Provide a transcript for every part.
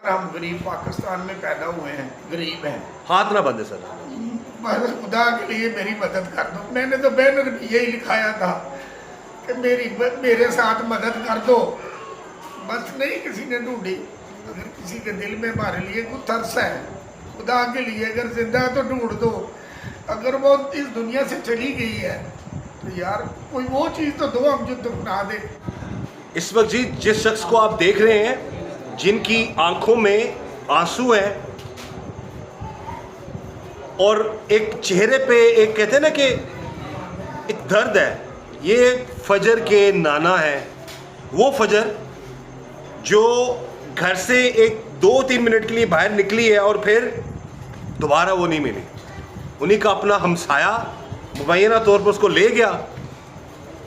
हम गरीब पाकिस्तान में पैदा हुए हैं, गरीब हैं। हाथ ना बंदे सर। बस खुदा के लिए मेरी मदद कर दो। मैंने तो बैनर भी यही लिखाया था कि मेरे साथ मदद कर दो। बस नहीं किसी ने ढूंढी। अगर किसी के दिल में हमारे लिए कुछ तरस है, खुदा के लिए अगर जिंदा है तो ढूंढ दो। अगर वो इस दुनिया से चली गई है तो यार कोई वो चीज़ तो दो हम जो दफना दे। इस वक्त जी जिस शख्स को आप देख रहे हैं, जिनकी आंखों में आंसू हैं और एक चेहरे पे एक कहते हैं ना कि एक दर्द है, ये फजर के नाना है। वो फजर जो घर से एक 2-3 मिनट के लिए बाहर निकली है और फिर दोबारा वो नहीं मिली। उन्हीं का अपना हमसाया मुबैना तौर पर उसको ले गया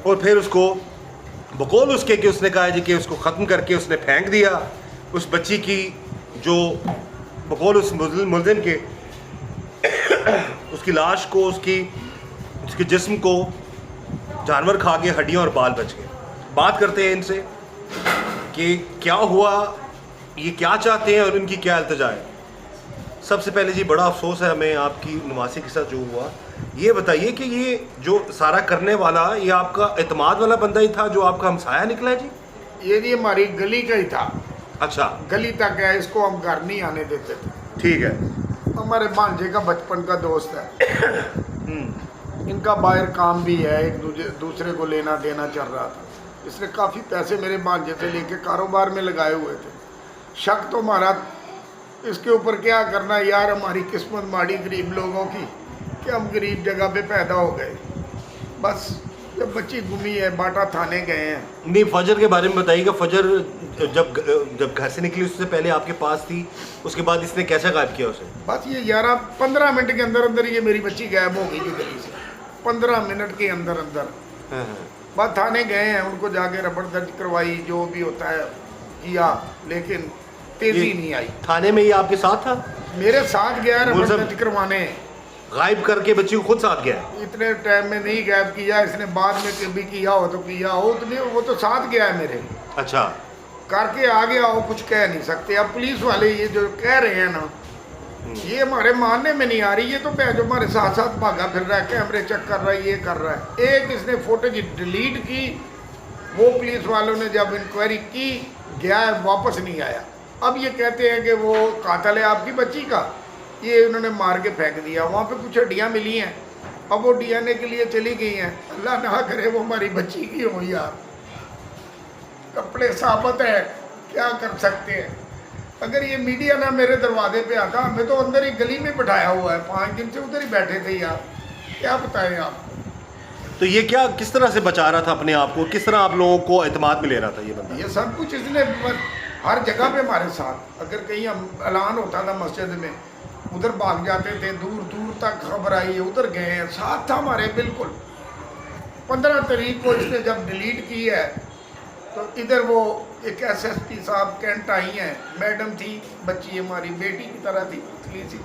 और फिर उसको बकौल उसके कि उसने कहा जी कि उसको ख़त्म करके उसने फेंक दिया। उस बच्ची की जो बकौल उस मुल्ज़िम के उसकी लाश को, उसके जिस्म को जानवर खा के हड्डियाँ और बाल बच गए। बात करते हैं इनसे कि क्या हुआ, ये क्या चाहते हैं और इनकी क्या इल्तिजा है। सबसे पहले जी बड़ा अफसोस है हमें आपकी नवासी के साथ जो हुआ। ये बताइए कि ये जो सारा करने वाला ये आपका एतमाद वाला बंदा ही था जो आपका हमसाया निकला है जी? ये हमारी गली का ही था। अच्छा, गली तक है, इसको हम घर नहीं आने देते थे। ठीक है। हमारे भांजे का बचपन का दोस्त है। इनका बाहर काम भी है, एक दूसरे को लेना देना चल रहा था। इसने काफ़ी पैसे मेरे भांजे से लेके कारोबार में लगाए हुए थे। शक तो हमारा इसके ऊपर क्या करना यार, हमारी किस्मत माड़ी गरीब लोगों की कि हम गरीब जगह पे पैदा हो गए। बस जब बच्ची गुमी है, बाटा थाने गए हैं। नहीं, फजर के बारे में बताइएगा। फजर जब घर से निकली उससे पहले आपके पास थी, उसके बाद इसने कैसे गायब किया उसे? बस ये 11-15 मिनट के अंदर अंदर ये मेरी बच्ची गायब हो गई थी गली से। 15 मिनट के अंदर अंदर बस थाने गए हैं, उनको जाके रबड़ दर्ज करवाई, जो भी होता है किया, लेकिन तेजी नहीं आई। थाने में ये आपके साथ था? मेरे साथ गया रबड़ दर्ज करवाने। गायब करके बच्ची को खुद साथ गया? इतने टाइम में नहीं गायब किया इसने, बाद में कभी किया हो तो किया हो, उतने वो तो साथ गया है मेरे। अच्छा, करके आ गया हो, कुछ कह नहीं सकते। अब पुलिस वाले ये जो कह रहे हैं ना, ये हमारे मानने में नहीं आ रही। ये तो जो हमारे साथ साथ भागा फिर रहा है, कैमरे चेक कर रहा है, ये कर रहा है। एक इसने फोटोज डिलीट की, वो पुलिस वालों ने जब इंक्वायरी की गया है, वापस नहीं आया। अब ये कहते हैं कि वो कातिल है आपकी बच्ची का, ये उन्होंने मार के फेंक दिया। वहाँ पे कुछ हड्डियाँ मिली हैं, अब वो DNA के लिए चली गई हैं। अल्लाह ना करे वो हमारी बच्ची की हो यार। कपड़े साबित है, क्या कर सकते हैं। अगर ये मीडिया ना मेरे दरवाजे पे आता, हमें तो अंदर ही गली में बिठाया हुआ है, 5 दिन से उधर ही बैठे थे यार। क्या बताएं आप। तो ये क्या किस तरह से बचा रहा था अपने आप को, किस तरह आप लोगों को एतमाद में ले रहा था ये बंदा? ये सब कुछ इसने हर जगह पे हमारे साथ। अगर कहीं हम ऐलान होता था मस्जिद में, उधर भाग जाते थे, दूर दूर तक खबर आई, उधर गए हैं, साथ था हमारे बिल्कुल। 15 तारीख को इसने जब डिलीट की है तो इधर वो एक SSP साहब कैंट आई हैं, मैडम थी, बच्ची हमारी बेटी की तरह थी, पतली सी।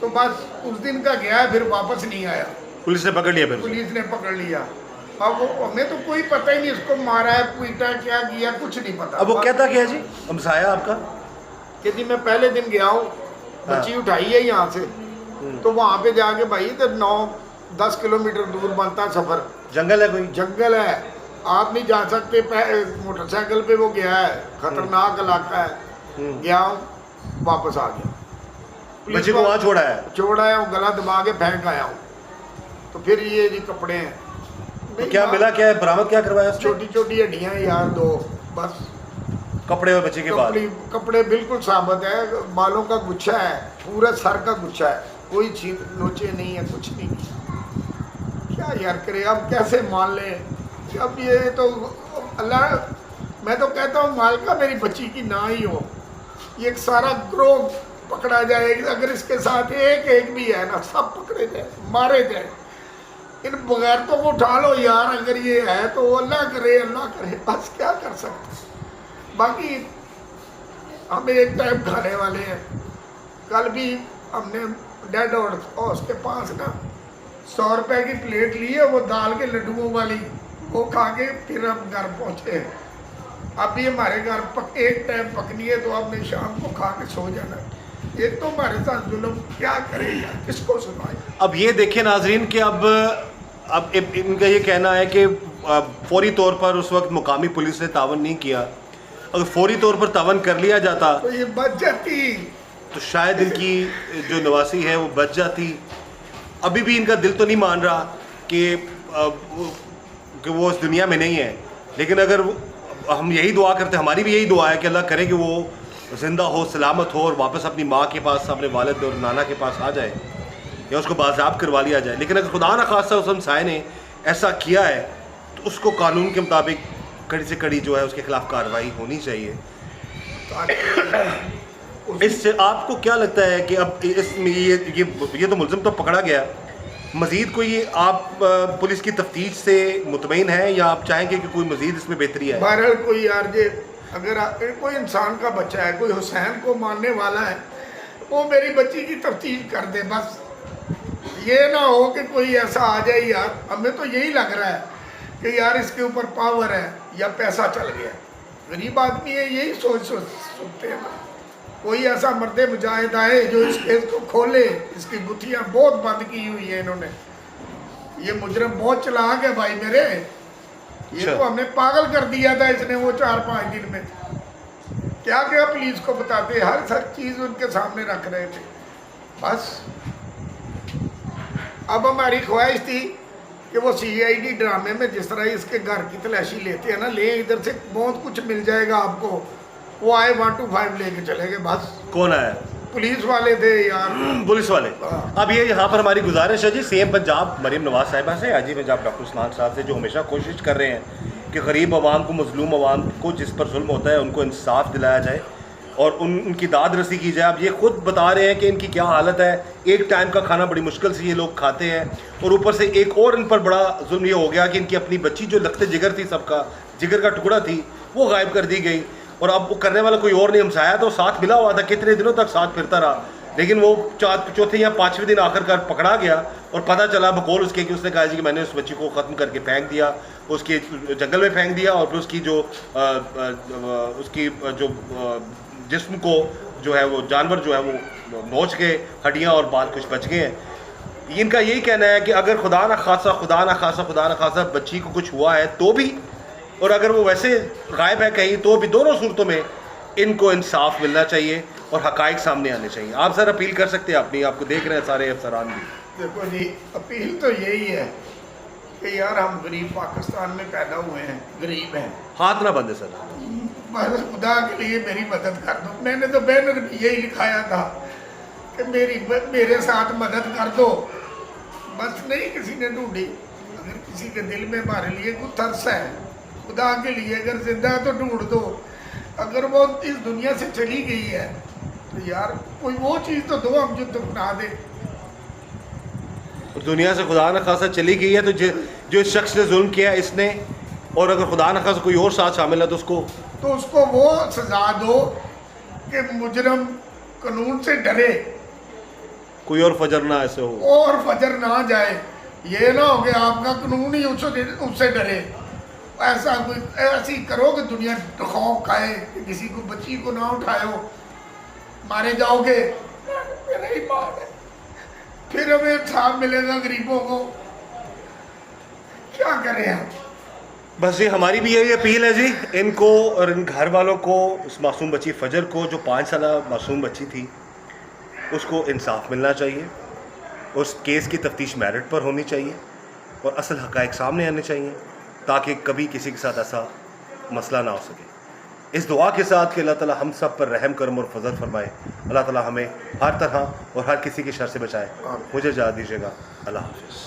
तो बस उस दिन का गया है, फिर वापस नहीं आया। पुलिस ने पकड़ लिया? फिर पुलिस ने पकड़ लिया। अब वो हमें तो कोई पता ही नहीं, इसको मारा है, पीटा, क्या किया, कुछ नहीं पता। अब वो कहता क्या जी हमसाया आपका? कि जी मैं पहले दिन गया हूँ, बच्ची उठाई है यहाँ से, तो वहाँ पे जाके भाई तो 9-10 किलोमीटर दूर बनता सफ़र। जंगल है कोई? जंगल है, आप नहीं जा सकते। मोटरसाइकिल पे वो गया है, खतरनाक इलाका है। गया हूँ, वापस आ गया। बच्ची को वहाँ छोड़ा है? छोड़ा है, वो गला दबा के फेंक आया हूँ। तो फिर ये जी कपड़े हैं। तो क्या मिला, क्या है बरामद, क्या करवाया उसने? छोटी छोटी हड्डियाँ यार, 2 बस। कपड़े और बच्चे के बाद? कपड़े बिल्कुल साबित है, बालों का गुच्छा है, पूरा सर का गुच्छा है, कोई छीन नोचे नहीं है, कुछ नहीं। क्या यार करे, अब कैसे मान ले। अब ये तो अल्लाह, मैं तो कहता हूँ मालिका मेरी बच्ची की ना ही हो, ये एक सारा ग्रोह पकड़ा जाए। अगर इसके साथ एक भी है ना, सब पकड़े जाए, मारे जाए। इन बगैर तो वो उठा लो यार, अगर ये है तो अल्लाह करे, अल्लाह करे, बस क्या कर सकते। बाकी हम एक टाइम खाने वाले हैं। कल भी हमने डेड हाउस के पास ना 100 रुपए की प्लेट ली है, वो दाल के लड्डुओं वाली, वो खा के फिर हम घर पहुँचे। अब ये हमारे घर एक टाइम पकनी है तो आपने शाम को खा के सो जाना। ये तो हमारे साथ जुल्म क्या करेगा, किसको सुनाए। अब ये देखिए नाजरीन कि अब इनका ये कहना है कि फौरी तौर पर उस वक्त मुकामी पुलिस ने तावन नहीं किया। अगर फौरी तौर पर तावन कर लिया जाता तो ये बच जाती, तो शायद इनकी जो नवासी है वो बच जाती। अभी भी इनका दिल तो नहीं मान रहा कि वो इस दुनिया में नहीं है, लेकिन अगर हम यही दुआ करते, हमारी भी यही दुआ है कि अल्लाह करे कि वो ज़िंदा हो, सलामत हो और वापस अपनी माँ के पास, अपने वालिद और नाना के पास आ जाए या उसको बाज़ाब करवा लिया जाए। लेकिन अगर खुदा न खास्ता उस हमसाये ने ऐसा किया है तो उसको कानून के मुताबिक कड़ी से कड़ी जो है उसके खिलाफ कार्रवाई होनी चाहिए। इससे आपको क्या लगता है कि अब इसमें ये तो मुलज़िम तो पकड़ा गया, मज़ीद कोई आप पुलिस की तफ्तीश से मुतमईन है या आप चाहेंगे कि कोई मज़ीद इसमें बेहतरी है? बहरहाल कोई यार जे अगर कोई इंसान का बच्चा है, कोई हुसैन को मानने वाला है, वो मेरी बच्ची की तफ्तीश कर दे बस। ये ना हो कि कोई ऐसा आ जाए, यार हमें तो यही लग रहा है कि यार इसके ऊपर पावर है या पैसा चल गया। गरीब आदमी है, यही सोचते हैं ना। कोई ऐसा मर्दे मुजाहिद आए जो इस केस को खोले। इसकी गुत्थियाँ बहुत बंद की हुई है इन्होंने। ये मुजरम बहुत चालाक है भाई मेरे। ये तो हमने पागल कर दिया था इसने वो 4-5 दिन में। क्या क्या पुलिस को बताते, हर चीज़ उनके सामने रख रहे थे। बस अब हमारी ख्वाहिश थी कि वो CID ड्रामे में जिस तरह इसके घर की तलाशी लेते हैं ना, ले इधर से बहुत कुछ मिल जाएगा आपको, वो आए 1 to 5 लेके चले गए बस। कौन आया? पुलिस वाले थे यार, पुलिस वाले। अब ये यहाँ पर हमारी गुजारिश है जी CM पंजाब मरीम नवाज साहिबा से, आजी पंजाब डॉक्टर उस्मान साहब से, जो हमेशा कोशिश कर रहे हैं कि गरीब आवाम को, मजलूम आवाम को जिस पर जुल्म होता है उनको इंसाफ दिलाया जाए और उनकी दाद रसी की जाए। अब ये खुद बता रहे हैं कि इनकी क्या हालत है, एक टाइम का खाना बड़ी मुश्किल से ये लोग खाते हैं और ऊपर से एक और इन पर बड़ा जुल्म ये हो गया कि इनकी अपनी बच्ची जो लगते जिगर थी, सबका जिगर का टुकड़ा थी, वो गायब कर दी गई और अब वो करने वाला कोई और नहीं। हमसाया तो साथ मिला हुआ था, कितने दिनों तक साथ फिरता रहा, लेकिन वो चौथे या 5वें दिन आखिरकार पकड़ा गया और पता चला बकौल उसके कि उसने कहा जी कि मैंने उस बच्ची को ख़त्म करके फेंक दिया, उसके जंगल में फेंक दिया और फिर उसकी जो जिस्म को जो है वो जानवर जो है वो नोच के हड्डियाँ और बाल कुछ बच गए हैं। इनका यही कहना है कि अगर खुदा न खासा बच्ची को कुछ हुआ है तो भी, और अगर वो वैसे गायब है कहीं तो भी, दोनों सूरतों में इनको इंसाफ मिलना चाहिए और हकाइक सामने आने चाहिए। आप सर अपील कर सकते हैं अपनी, आपको देख रहे हैं सारे अफसरान भी। देखो जी, अपील तो यही है कि यार हम गरीब पाकिस्तान में पैदा हुए हैं, गरीब हैं, हाथ ना बंदे सर, बस खुदा के लिए मेरी मदद कर दो। मैंने तो बैनर भी यही लिखाया था कि मेरे साथ मदद कर दो, बस नहीं किसी ने ढूंढी। अगर किसी के दिल में हमारे लिए कुछ तरस है, खुदा के लिए अगर जिंदा है तो ढूंढ दो। अगर वो इस दुनिया से चली गई है तो यार कोई वो चीज़ तो दो हम जो दफना दे। दुनिया से खुदा न खासा चली गई है तो जो इस शख्स ने जुल्म किया इसने, और अगर खुदा न खासा कोई और साथ शामिल है तो उसको वो सजा दो कि मुजरम कानून से डरे, कोई और फजर ना ऐसे हो, और फजर ना जाए। ये ना हो कि आपका कानून ही उससे डरे। ऐसा कोई ऐसी करो कि दुनिया खौफ खाए कि किसी को, बच्ची को ना उठाए, हो मारे जाओगे, मेरा ही बात है, फिर हमें इंसाफ मिलेगा गरीबों को। क्या करें हम? बस ये हमारी भी यही अपील है जी इनको और इन घर वालों को, उस मासूम बच्ची फजर को जो 5 साल मासूम बच्ची थी, उसको इंसाफ मिलना चाहिए। उस केस की तफ्तीश मेरिट पर होनी चाहिए और असल हक़ाइक़ सामने आने चाहिए ताकि कभी किसी के साथ ऐसा मसला ना हो सके। इस दुआ के साथ कि अल्लाह ताला हम सब पर रहम करम और फजल फरमाए। अल्लाह ताला हमें हर तरह और हर किसी की शर से बचाए। मुझे इजाज़त दीजिएगा। अल्लाह हाफ़िज़।